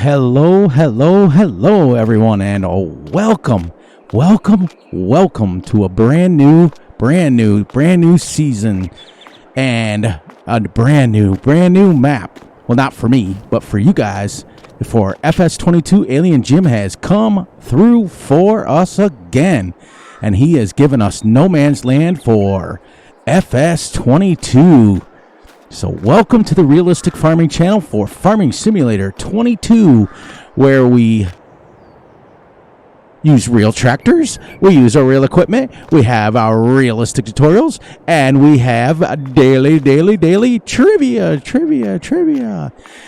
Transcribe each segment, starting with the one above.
hello, everyone, and welcome to a brand new season and a brand new map. Well, not for me, but for you guys. For Fs22, Alien Jim has come through for us again, and he has given us No Man's Land for Fs22. So welcome to the Realistic Farming Channel for Farming Simulator 22, where we use real tractors, we use our real equipment, we have our realistic tutorials, and we have daily trivia.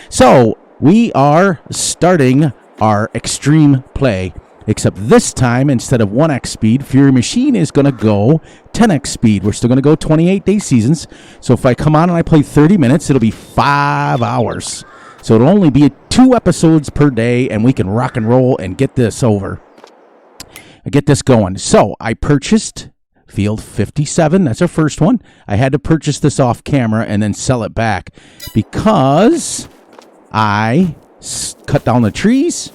So we are starting our extreme play, except this time, instead of 1x speed, Fury Machine is going to go 10x speed. We're still going to go 28-day seasons. So if I come on and I play 30 minutes, it'll be 5 hours. So it'll only be 2 episodes per day, and we can rock and roll and get this over. Get this going. So I purchased Field 57. That's our first one. I had to purchase this off camera and then sell it back because I cut down the trees.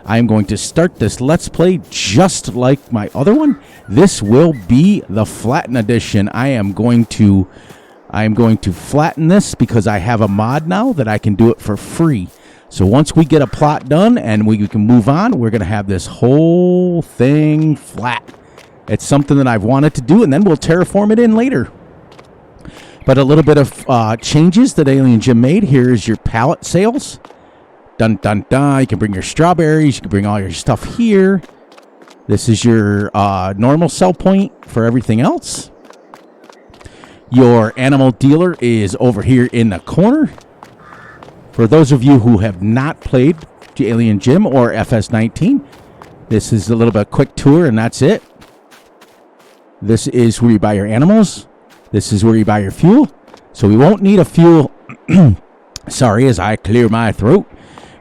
I'm going to start this Let's Play just like my other one. This will be the Flatten edition. I am going to flatten this because I have a mod now that I can do it for free. So once we get a plot done and we can move on, we're going to have this whole thing flat. It's something that I've wanted to do, and then we'll terraform it in later. But a little bit of changes that Alien Jim made. Here is your pallet sales. Dun, dun, dun. You can bring your strawberries. You can bring all your stuff here. This is your normal sell point for everything else. Your animal dealer is over here in the corner. For those of you who have not played Alien Jim or Fs19, this is a little bit quick tour, and that's it. This is where you buy your animals. This is where you buy your fuel. So we won't need a fuel. Sorry, as I clear my throat.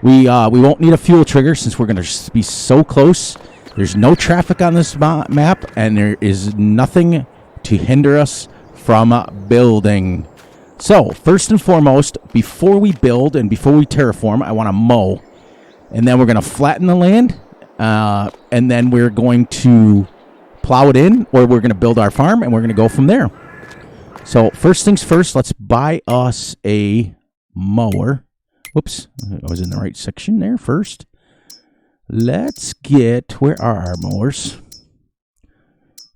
We won't need a fuel trigger since we're going to be so close. There's no traffic on this map, and there is nothing to hinder us from building. So, first and foremost, before we build and before we terraform, I want to mow. And then we're going to flatten the land. And then we're going to plow it in, or we're going to build our farm, and we're going to go from there. So, first things first, let's buy us a mower. Whoops, I was in the right section there first. Let's get, where are our mowers?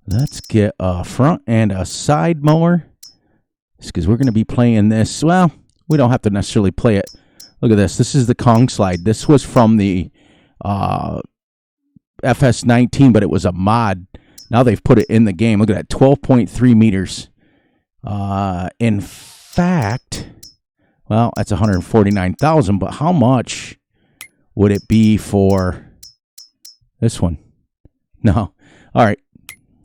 Let's get a front and a side mower. Because we're going to be playing this. Well, we don't have to necessarily play it. Look at this. This is the Kong slide. This was from the FS19, but it was a mod. Now they've put it in the game. Look at that, 12.3 meters. In fact, well, that's 149,000, but how much would it be for this one? No. All right.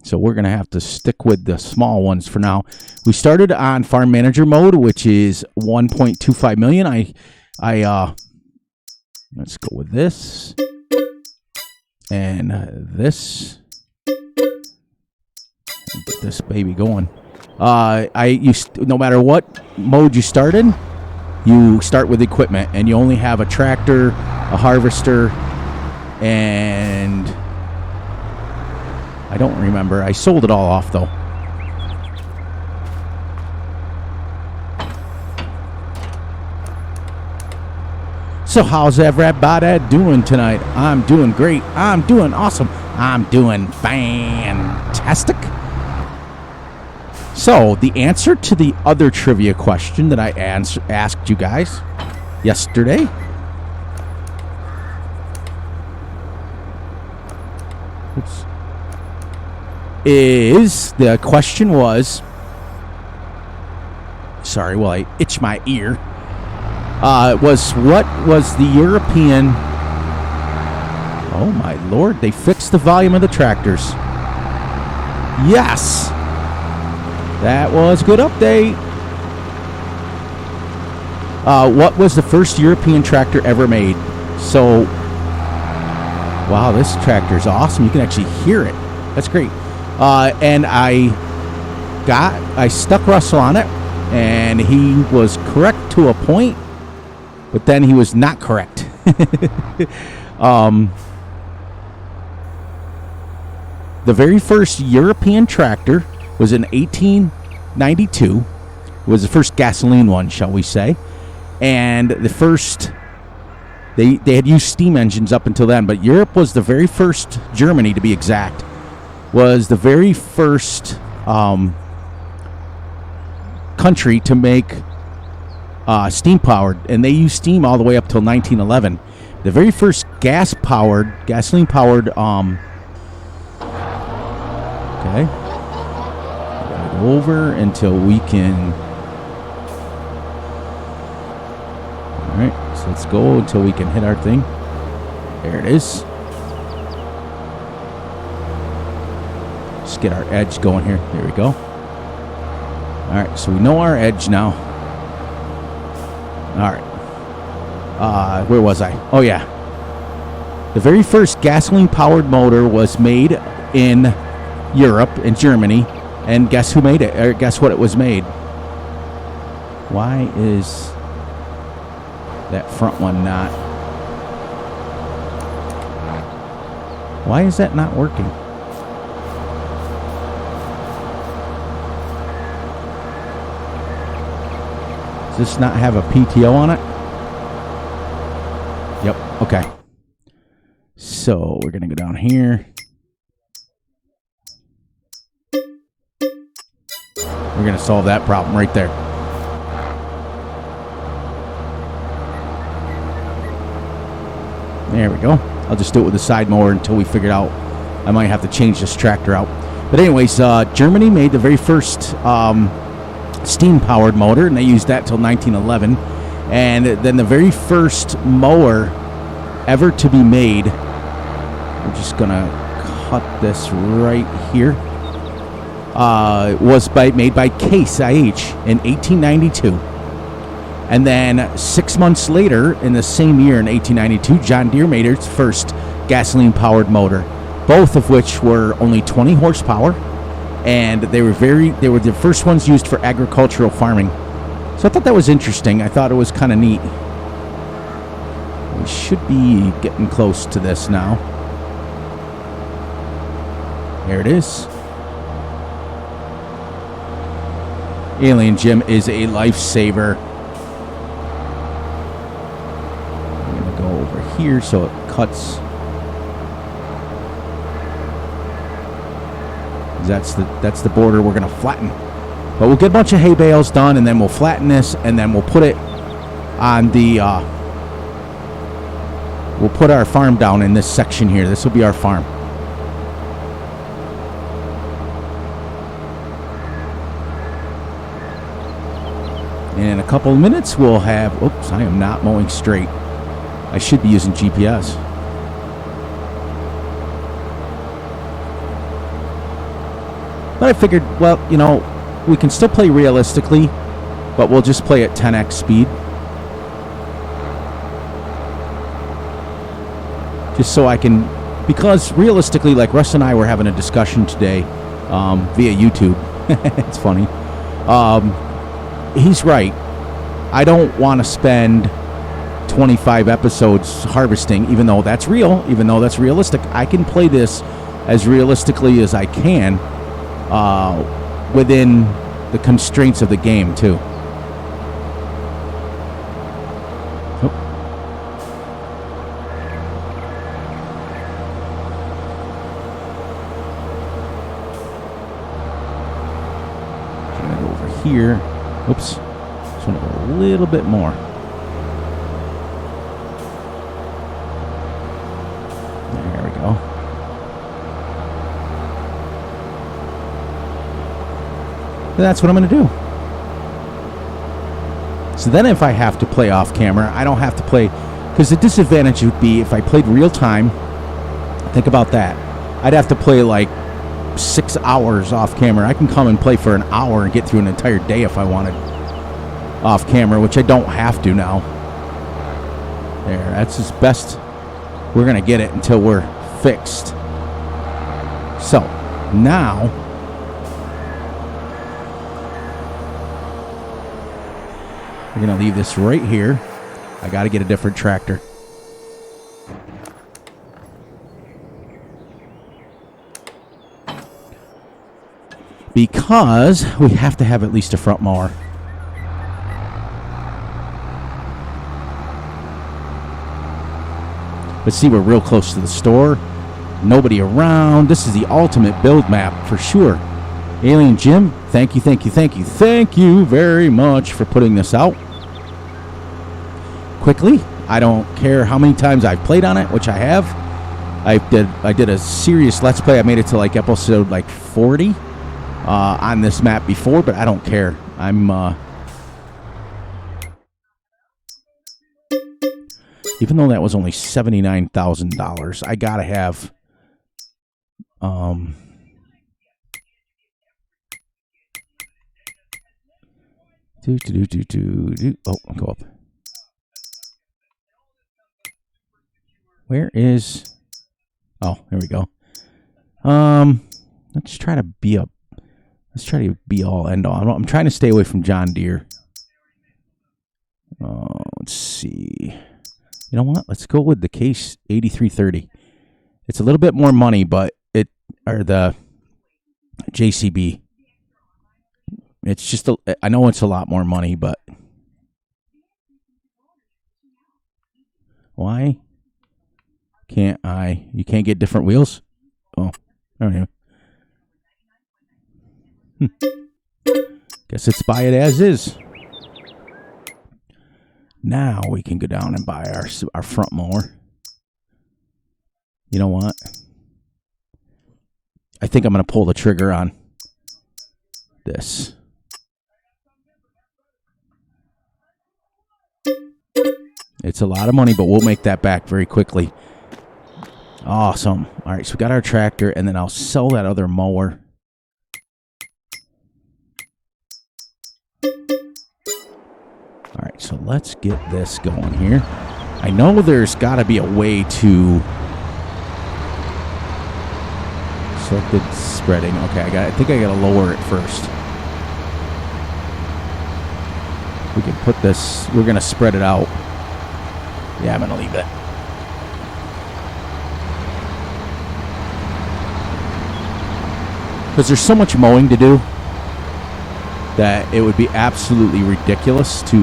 So we're going to have to stick with the small ones for now. We started on farm manager mode, which is 1.25 million. Let's go with this and this. Get this baby going. No matter what mode you start in, you start with equipment, and you only have a tractor, a harvester, and I don't remember. I sold it all off, though. So how's everybody doing tonight? I'm doing great. I'm doing awesome. I'm doing fantastic. So the answer to the other trivia question that I asked you guys yesterday is, the question was, sorry, well, I itch my ear, was what was the European, oh my lord, they fixed the volume of the tractors. Yes, that was a good update. What was the first European tractor ever made? So, wow, this tractor is awesome. You can actually hear it. That's great. And I stuck Russell on it, and he was correct to a point, but then he was not correct. The very first European tractor was in 1892. Was the first gasoline one, shall we say. And the first, they had used steam engines up until then, but Europe was the very first, Germany to be exact, was the very first country to make steam powered, and they used steam all the way up till 1911. The very first gasoline powered okay, gotta go over until we can. All right, so let's go until we can hit our thing. There it is. Let's get our edge going here. There we go. All right, so we know our edge now. All right. Where was I? Oh, yeah. The very first gasoline-powered motor was made in Europe, in Germany. And guess who made it? Or guess what it was made? Why is that front one not? Why is that not working? Does this not have a PTO on it? Yep, okay. So we're going to go down here. We're going to solve that problem right there. There we go. I'll just do it with the side mower until we figure it out. I might have to change this tractor out. But anyways, Germany made the very first steam-powered motor, and they used that till 1911. And then the very first mower ever to be made, we're just going to cut this right here, was made by Case IH in 1892. And then 6 months later, in the same year, in 1892, John Deere made its first gasoline-powered motor, both of which were only 20 horsepower, and they were the first ones used for agricultural farming. So I thought that was interesting. I thought it was kind of neat. We should be getting close to this now. There it is. Alien Jim is a lifesaver. I'm going to go over here so it cuts. That's the border we're going to flatten. But we'll get a bunch of hay bales done, and then we'll flatten this, and then we'll put it on the, we'll put our farm down in this section here. This will be our farm. And in a couple of minutes, we'll have, oops, I am not mowing straight. I should be using GPS. But I figured, well, you know, we can still play realistically, but we'll just play at 10x speed. Just so I can, because realistically, like Russ and I were having a discussion today via YouTube. It's funny. He's right. I don't want to spend 25 episodes harvesting, even though that's real, even though that's realistic. I can play this as realistically as I can within the constraints of the game, too. Over here. Oops. Just want to go a little bit more. There we go. And that's what I'm going to do. So then if I have to play off camera, I don't have to play, because the disadvantage would be if I played real time, think about that. I'd have to play like 6 hours off camera. I can come and play for an hour and get through an entire day if I wanted off camera, which I don't have to now. There, that's as best we're going to get it until we're fixed. So, now we're going to leave this right here. I got to get a different tractor. because we have to have at least a front mower. Let's see, we're real close to the store. Nobody around. This is the ultimate build map for sure. Alien Jim, thank you very much for putting this out quickly. I don't care how many times I've played on it, which I have. I did a serious Let's Play. I made it to like episode like 40 on this map before, but I don't care. Even though that was only $79,000, I gotta have oh, I'll go up. Where is? Oh, here we go. Let's try to be all end all. I'm trying to stay away from John Deere. Let's see. You know what? Let's go with the Case 8330. It's a little bit more money, but the JCB. It's just I know it's a lot more money, but why can't I? You can't get different wheels? Oh, all right. Guess it's buy it as is. Now we can go down and buy our front mower. You know what? I think I'm going to pull the trigger on this. It's a lot of money, but we'll make that back very quickly. Awesome. All right, so we got our tractor, and then I'll sell that other mower. All right, so let's get this going here. I know there's got to be a way to... Selected spreading. Okay, I think I got to lower it first. We can put this... We're going to spread it out. Yeah, I'm going to leave it. Because there's so much mowing to do that it would be absolutely ridiculous to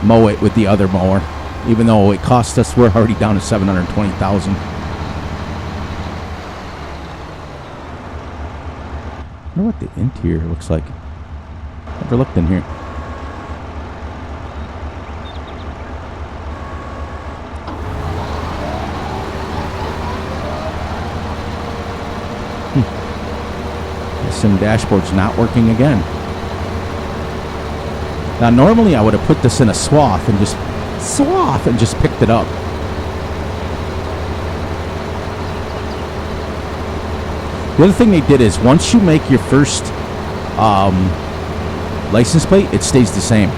mow it with the other mower. Even though it cost us, we're already down to $720,000. I wonder what the interior looks like. Never looked in here. Sim dashboard's not working again. Now normally I would have put this in a swath and just picked it up. The other thing they did is once you make your first license plate, it stays the same.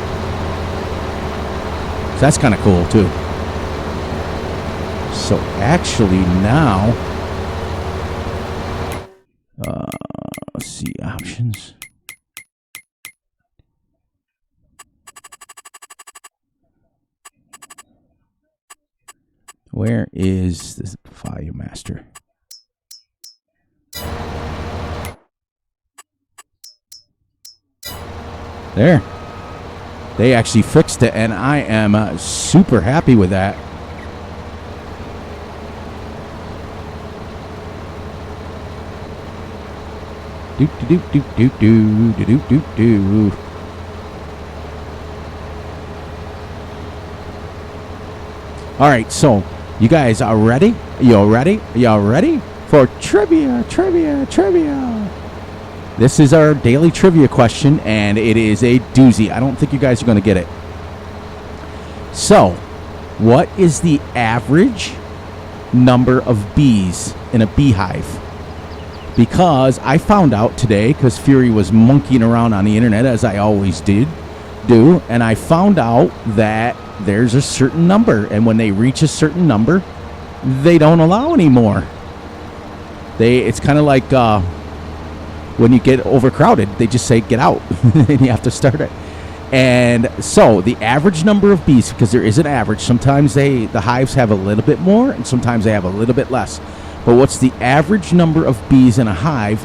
So that's kind of cool too. So actually now, let's see, options. Where is this volume master? There. They actually fixed it, and I am super happy with that. Do do do do do do do do do. All right, so you guys are ready? Y'all ready? Y'all ready for trivia? This is our daily trivia question, and it is a doozy. I don't think you guys are going to get it. So, what is the average number of bees in a beehive? Because I found out today, because Fury was monkeying around on the internet, as I always do, and I found out that there's a certain number, and when they reach a certain number, they don't allow anymore. It's kind of like when you get overcrowded, they just say get out, and you have to start it. And so the average number of bees, because there is an average, sometimes the hives have a little bit more, and sometimes they have a little bit less. But what's the average number of bees in a hive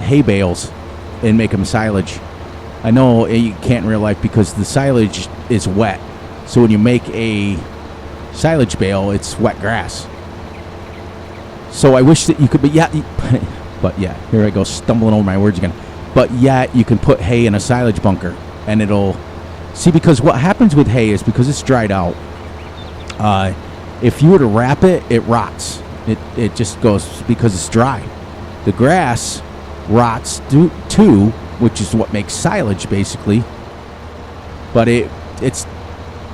hay bales and make them silage. I know you can't in real life because the silage is wet. So when you make a silage bale, it's wet grass. So I wish that you could, but yeah, here I go stumbling over my words again. But yet you can put hay in a silage bunker and it'll, see, because what happens with hay is because it's dried out, if you were to wrap it, it rots. It just goes because it's dry. The grass rots too, which is what makes silage basically. But it's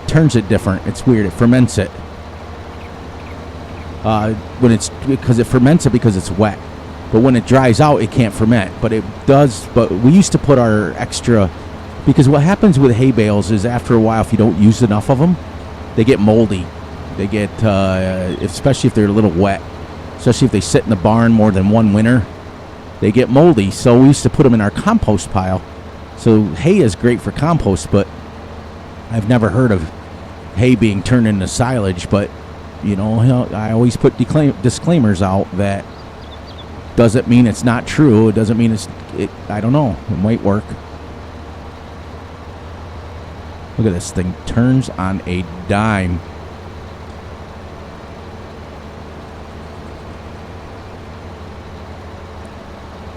turns it different. It's weird. It ferments it. When it's because it ferments it because it's wet. But when it dries out, it can't ferment. But it does. But we used to put our extra, because what happens with hay bales is after a while, if you don't use enough of them, they get moldy. They get, especially if they're a little wet, especially if they sit in the barn more than one winter, they get moldy. So we used to put them in our compost pile. So hay is great for compost, but I've never heard of hay being turned into silage. But, I always put disclaimers out that doesn't mean it's not true. It doesn't mean I don't know. It might work. Look at this thing. Turns on a dime.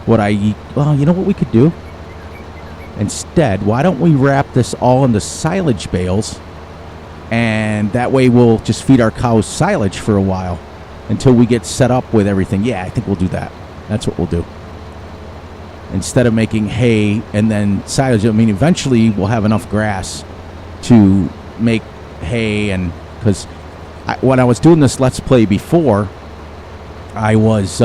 Well, you know what we could do? Instead, why don't we wrap this all into silage bales, and that way we'll just feed our cows silage for a while until we get set up with everything. Yeah, I think we'll do that. That's what we'll do. Instead of making hay and then silage, I mean, eventually we'll have enough grass to make hay. And because when I was doing this Let's Play before, I was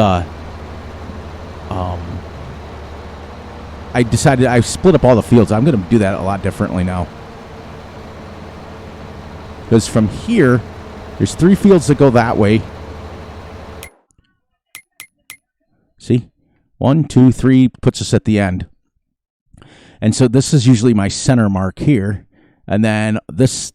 I decided I split up all the fields. I'm going to do that a lot differently now. Because from here, there's 3 fields that go that way. See? 1, 2, 3 puts us at the end. And so this is usually my center mark here. And then this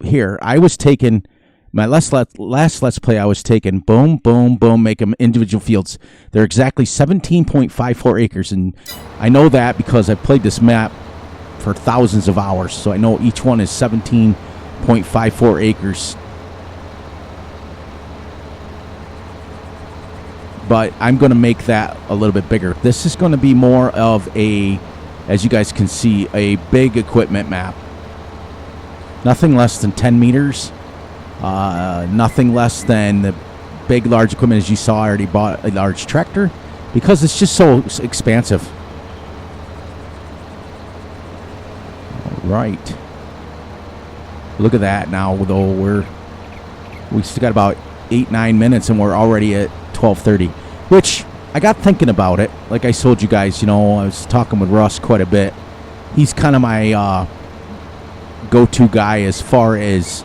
here, I was taking, my last Let's Play, I was taking boom, boom, boom, make them individual fields. They're exactly 17.54 acres. And I know that because I played this map for thousands of hours. So I know each one is 17.54 acres. But I'm going to make that a little bit bigger. This is going to be more of a, as you guys can see, a big equipment map. Nothing less than 10 meters. Nothing less than the big, large equipment. As you saw, I already bought a large tractor because it's just so expansive. All right. Look at that now, though. We still got about 8-9 minutes and we're already at 12:30, which I got thinking about it. Like I told you guys, I was talking with Russ quite a bit. He's kind of my go-to guy as far as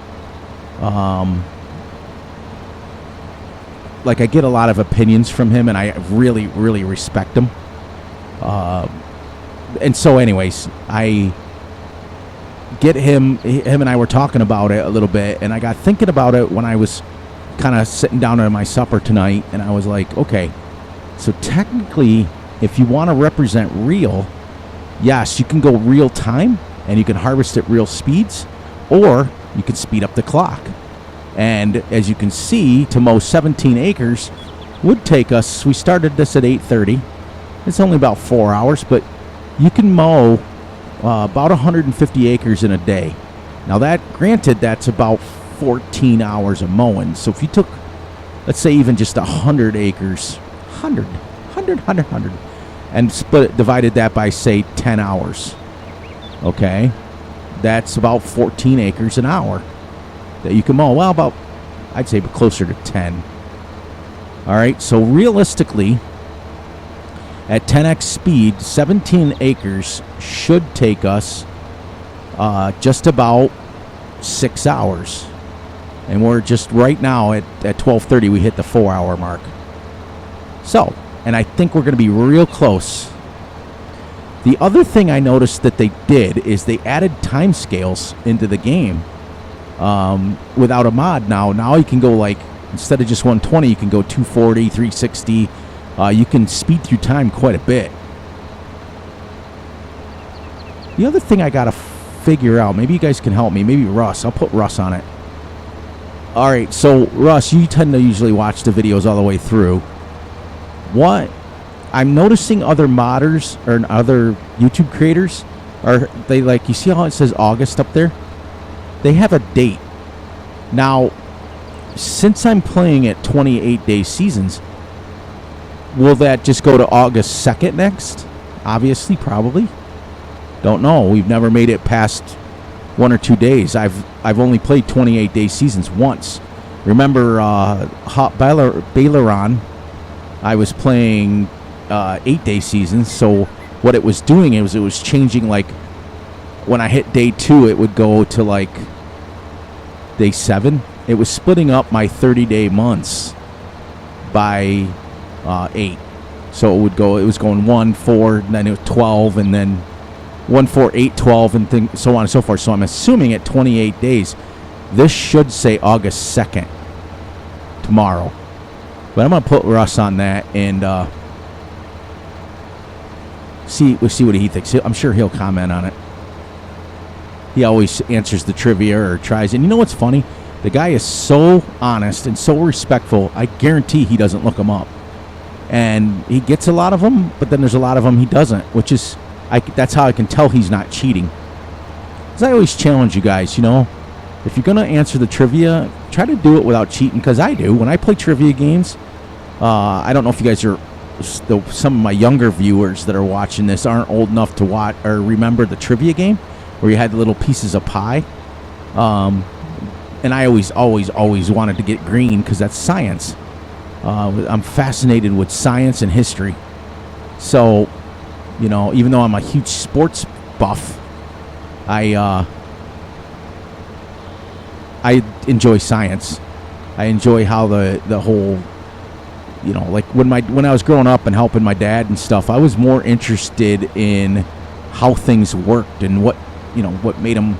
like I get a lot of opinions from him and I really, really respect him. And so anyways, I get him and I were talking about it a little bit, and I got thinking about it when I was kind of sitting down at my supper tonight, and I was like, okay, so technically if you want to represent real, yes, you can go real time and you can harvest at real speeds, or you can speed up the clock. And as you can see, to mow 17 acres would take us, we started this at 8:30. It's only about 4 hours, but you can mow about 150 acres in a day. Now that, granted, that's about 14 hours of mowing. So if you took, let's say even just 100 acres, 100, and divided that by, say, 10 hours, okay, that's about 14 acres an hour that you can mow. Well, about, I'd say closer to 10. All right, so realistically, at 10x speed, 17 acres should take us just about 6 hours. And we're just right now at 12:30, we hit the 4-hour mark. So, and I think we're going to be real close. The other thing I noticed that they did is they added time scales into the game without a mod now. Now you can go, like, instead of just 120, you can go 240, 360. You can speed through time quite a bit. The other thing I got to figure out, maybe you guys can help me, maybe Russ, I'll put Russ on it. All right, so Russ, you tend to usually watch the videos all the way through. What I'm noticing other modders or other YouTube creators they like, you see how it says August up there? They have a date. Now, since I'm playing at 28-day seasons, will that just go to August 2nd next? Obviously, probably. Don't know. We've never made it past 1 or 2 days. I've only played 28-day seasons once. Remember Hot Baileron, I was playing 8-day seasons, so what it was doing is it was changing, like, when I hit day 2, it would go to, like, day 7. It was splitting up my 30-day months by 8. So it was going 1, 4, and then it was 12, and then 1, 4, 8, 12, and so on and so forth. So I'm assuming at 28 days, this should say August 2nd tomorrow. But I'm going to put Russ on that and we'll see what he thinks. I'm sure he'll comment on it. He always answers the trivia or tries. And you know what's funny? The guy is so honest and so respectful, I guarantee he doesn't look them up. And he gets a lot of them, but then there's a lot of them he doesn't, which is, that's how I can tell he's not cheating. Because I always challenge you guys, you know, if you're going to answer the trivia, try to do it without cheating, because I do. When I play trivia games, I don't know if you guys are, some of my younger viewers that are watching this aren't old enough to watch or remember the trivia game where you had the little pieces of pie. And I always wanted to get green because that's science. I'm fascinated with science and history. So, you know, even though I'm a huge sports buff, I enjoy science. I enjoy how the whole, you know, like when I was growing up and helping my dad and stuff, I was more interested in how things worked and what made them,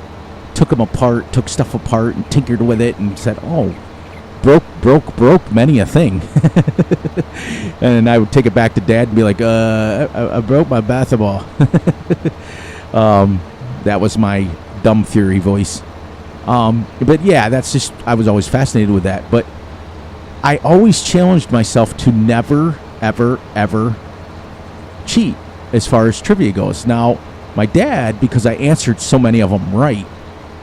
took stuff apart and tinkered with it and said, oh, broke many a thing. And I would take it back to Dad and be like, I broke my basketball. That was my dumb fury voice. But yeah, that's just, I was always fascinated with that. But I always challenged myself to never, ever, ever cheat as far as trivia goes. Now, my dad, because I answered so many of them right,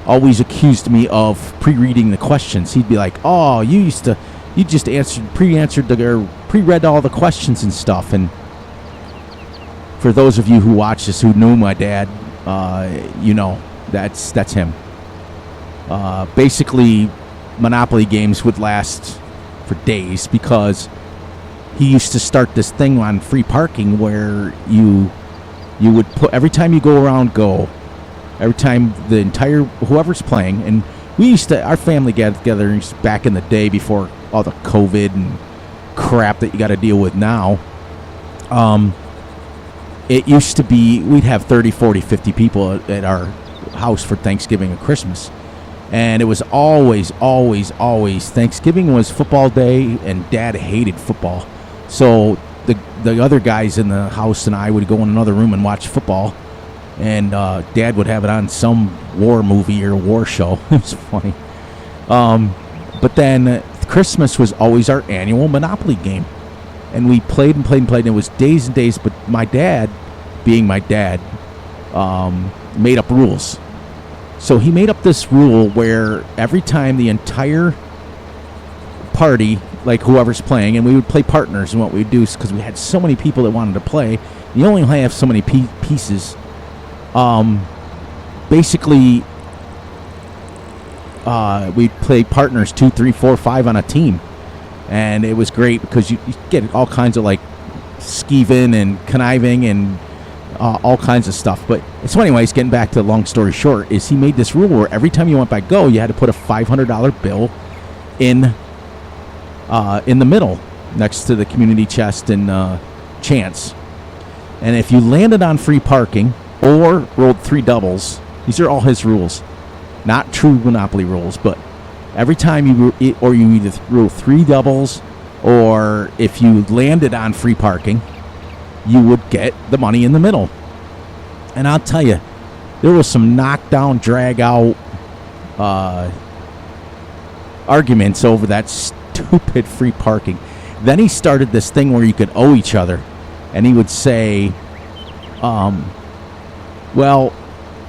always accused me of pre-reading the questions. He'd be like, oh, you just pre-read all the questions and stuff. And for those of you who watch this who knew my dad, you know, that's him. Basically, Monopoly games would last for days because he used to start this thing on free parking where you would put, every time you go around go, every time the entire, whoever's playing, and we used to, our family gatherings back in the day before all the COVID and crap that you got to deal with now, it used to be, we'd have 30, 40, 50 people at our house for Thanksgiving and Christmas. And it was always, Thanksgiving was football day, and Dad hated football. So the other guys in the house and I would go in another room and watch football. And Dad would have it on some war movie or war show. It was funny. But then Christmas was always our annual Monopoly game. And we played and played and played. And it was days and days. But my dad, being my dad, made up rules. So he made up this rule where every time the entire party, like whoever's playing, and we would play partners, and what we would do is, because we had so many people that wanted to play, you only have so many pieces. Basically, we'd play partners 2, 3, 4, 5 on a team. And it was great because you get all kinds of like skeeving and conniving and all kinds of stuff. But so anyways, getting back to the long story short, is he made this rule where every time you went by go, you had to put a $500 bill in the middle next to the community chest and chance. And if you landed on free parking or rolled 3 doubles, these are all his rules, not true Monopoly rules, but every time you either roll 3 doubles, or if you landed on free parking, you would get the money in the middle. And I'll tell you, there was some knockdown, drag out arguments over that stupid free parking. Then he started this thing where you could owe each other, and he would say, well,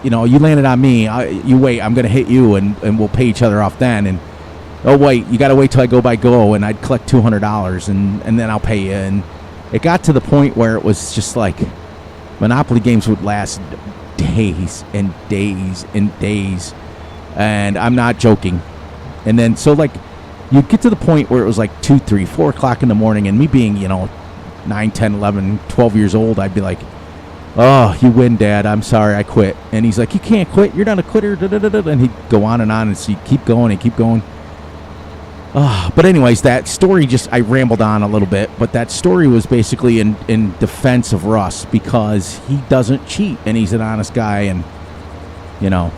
you know, you landed on me, you wait, I'm going to hit you, and we'll pay each other off then. And oh wait, you got to wait till I go by go, and I'd collect $200, and then I'll pay you. And it got to the point where it was just like Monopoly games would last days and days and days, and I'm not joking. And then so like you'd get to the point where it was like 2, 3, 4 o'clock in the morning, and me being, you know, 9, 10, 11, 12 years old, I'd be like, oh, you win, Dad, I'm sorry, I quit. And he's like, you can't quit, you're not a quitter, and he'd go on, and so you keep going and keep going. But anyways, that story I rambled on a little bit, but that story was basically in defense of Russ, because he doesn't cheat, and he's an honest guy, and, you know.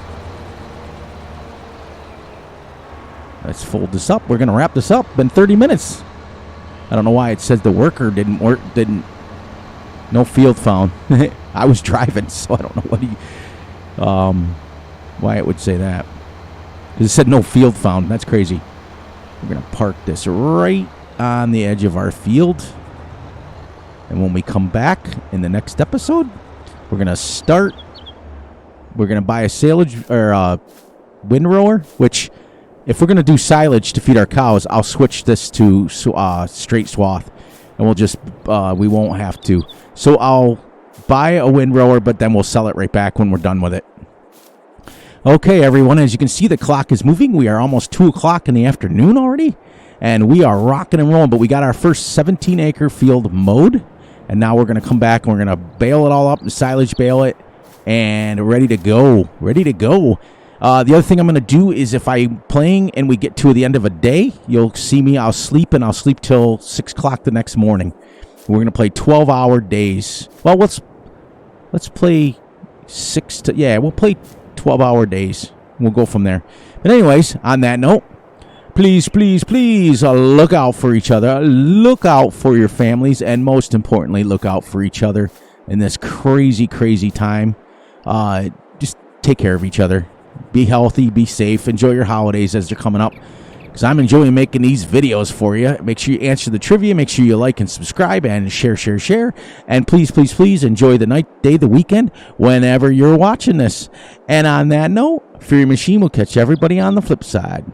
Let's fold this up. We're going to wrap this up. Been 30 minutes. I don't know why it says the worker didn't work, no field found. I was driving, so I don't know why it would say that. Because it said no field found. That's crazy. We're going to park this right on the edge of our field. And when we come back in the next episode, we're going to buy a silage or a windrower, which if we're going to do silage to feed our cows, I'll switch this to straight swath, and we'll just, we won't have to. So I'll buy a windrower, but then we'll sell it right back when we're done with it. Okay, everyone, as you can see, the clock is moving. We are almost 2 o'clock in the afternoon already, and we are rocking and rolling, but we got our first 17-acre field mowed, and now we're going to come back and we're going to bale it all up and silage bale it, and ready to go. The other thing I'm going to do is if I'm playing and we get to the end of a day, you'll see me, I'll sleep till 6 o'clock the next morning. We're going to play 12-hour days. Well, let's play we'll play 12-hour days. We'll go from there. But anyways, on that note, please look out for each other. Look out for your families, and most importantly, look out for each other in this crazy, crazy time. Just take care of each other. Be healthy, be safe, enjoy your holidays as they're coming up, because I'm enjoying making these videos for you. Make sure you answer the trivia, make sure you like and subscribe, and share. And please enjoy the night, day, the weekend, whenever you're watching this. And on that note, Fury Machine will catch everybody on the flip side.